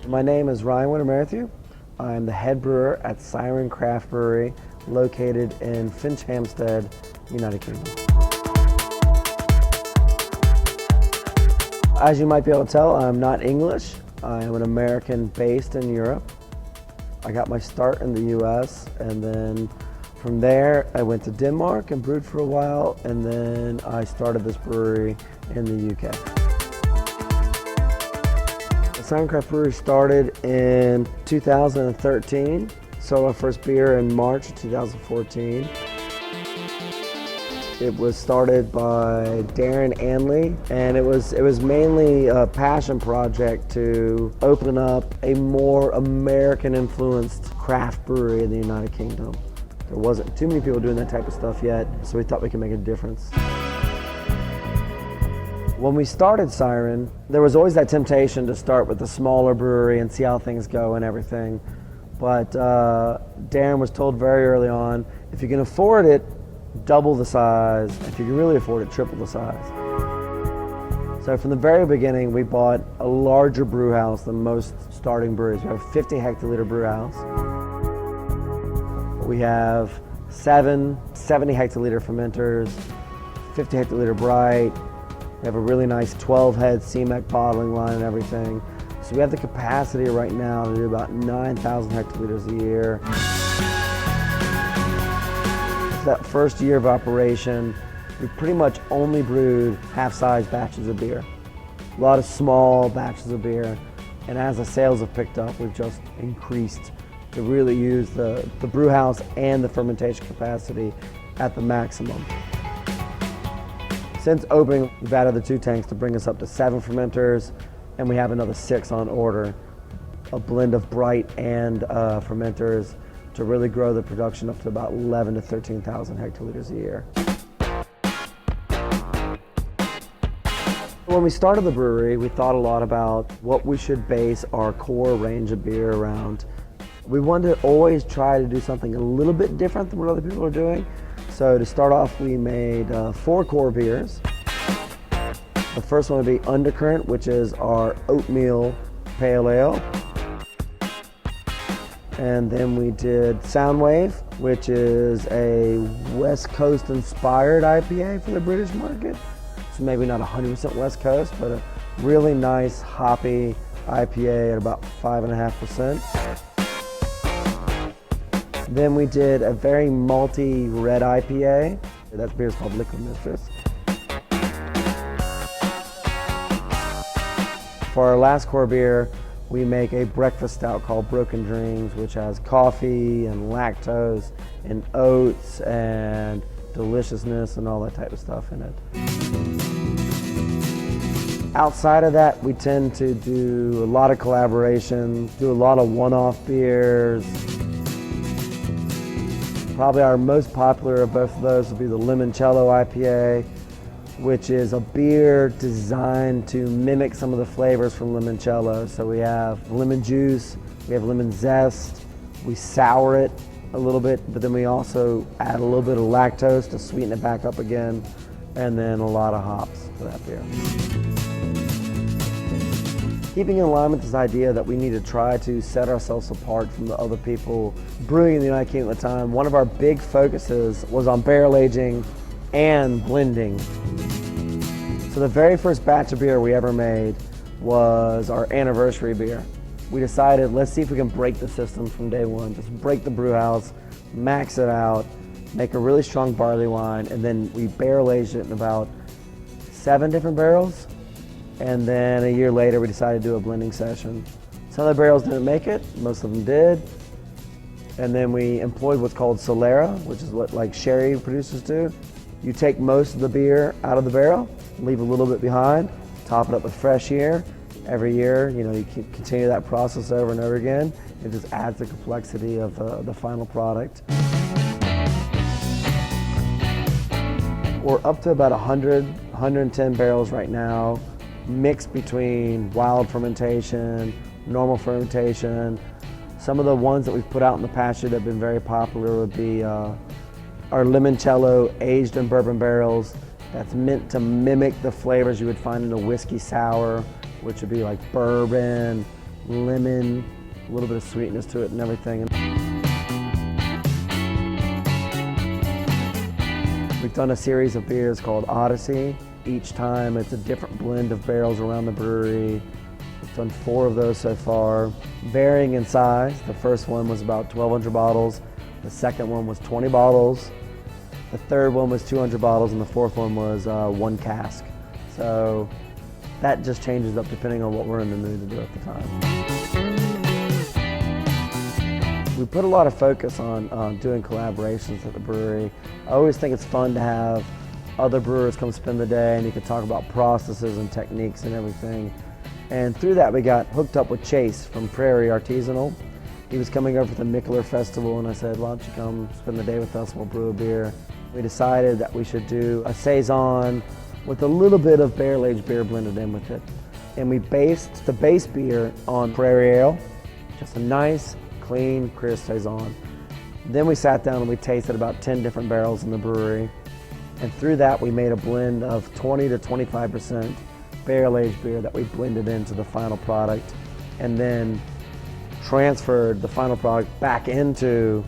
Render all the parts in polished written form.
My name is Ryan Witter-Merithew. I'm the head brewer at Siren Craft Brewery, located in Finch Hampstead, United Kingdom. As you might be able to tell, I'm not English. I am an American based in Europe. I got my start in the US, and then from there I went to Denmark and brewed for a while, and then I started this brewery in the UK. The Siren Craft Brewery started in 2013. Sold our first beer in March of 2014. It was started by Darren Anley, and it was mainly a passion project to open up a more American-influenced craft brewery in the United Kingdom. There wasn't too many people doing that type of stuff yet, so we thought we could make a difference. When we started Siren, there was always that temptation to start with a smaller brewery and see how things go and everything. But Darren was told very early on, if you can afford it, double the size. If you can really afford it, triple the size. So from the very beginning, we bought a larger brew house than most starting breweries. We have a 50 hectoliter brew house. We have 7 70 hectoliter fermenters, 50 hectoliter bright. We have a really nice 12 head CMEC bottling line and everything. So we have the capacity right now to do about 9,000 hectoliters a year. For that first year of operation, we pretty much only brewed half-size batches of beer. A lot of small batches of beer. And as the sales have picked up, we've just increased to really use the brew house and the fermentation capacity at the maximum. Since opening, we've added the 2 tanks to bring us up to 7 fermenters, and we have another 6 on order, a blend of bright and fermenters to really grow the production up to about 11 to 13,000 hectoliters a year. When we started the brewery, we thought a lot about what we should base our core range of beer around. We wanted to always try to do something a little bit different than what other people are doing. So to start off, we made 4 core beers. The first one would be Undercurrent, which is our oatmeal pale ale. And then we did Soundwave, which is a West Coast inspired IPA for the British market. So maybe not 100% West Coast, but a really nice hoppy IPA at about 5.5%. Then we did a very malty red IPA. That beer is called Liquid Mistress. For our last core beer, we make a breakfast stout called Broken Dreams, which has coffee and lactose and oats and deliciousness and all that type of stuff in it. Outside of that, we tend to do a lot of collaborations, do a lot of one-off beers. Probably our most popular of both of those would be the Limoncello IPA, which is a beer designed to mimic some of the flavors from limoncello. So we have lemon juice, we have lemon zest, we sour it a little bit, but then we also add a little bit of lactose to sweeten it back up again, and then a lot of hops for that beer. Keeping in line with this idea that we need to try to set ourselves apart from the other people brewing in the United Kingdom at the time, one of our big focuses was on barrel aging and blending. So the very first batch of beer we ever made was our anniversary beer. We decided, let's see if we can break the system from day one. Just break the brew house, max it out, make a really strong barley wine, and then we barrel aged it in about 7 different barrels. And then a year later, we decided to do a blending session. Some of the barrels didn't make it, most of them did. And then we employed what's called Solera, which is what like sherry producers do. You take most of the beer out of the barrel, leave a little bit behind, top it up with fresh year. Every year, you can continue that process over and over again. It just adds the complexity of the final product. We're up to about 100, 110 barrels right now, mixed between wild fermentation, normal fermentation. Some of the ones that we've put out in the past year that have been very popular would be our limoncello aged in bourbon barrels. That's meant to mimic the flavors you would find in a whiskey sour, which would be like bourbon, lemon, a little bit of sweetness to it and everything. We've done a series of beers called Odyssey. Each time it's a different blend of barrels around the brewery. We've done 4 of those so far, varying in size. The first one was about 1,200 bottles. The second one was 20 bottles. The third one was 200 bottles, and the fourth one was 1 cask. So that just changes up depending on what we're in the mood to do at the time. We put a lot of focus on doing collaborations at the brewery. I always think it's fun to have other brewers come spend the day and you can talk about processes and techniques and everything. And through that we got hooked up with Chase from Prairie Artisanal. He was coming over for the Mickler Festival and I said, why don't you come spend the day with us, we'll brew a beer. We decided that we should do a Saison with a little bit of barrel-aged beer blended in with it. And we based the base beer on Prairie Ale, just a nice, clean, crisp Saison. Then we sat down and we tasted about 10 different barrels in the brewery. And through that we made a blend of 20 to 25% barrel-aged beer that we blended into the final product and then transferred the final product back into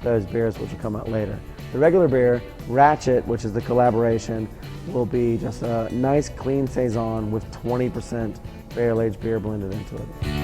those beers which will come out later. The regular beer, Ratchet, which is the collaboration, will be just a nice clean Saison with 20% barrel-aged beer blended into it.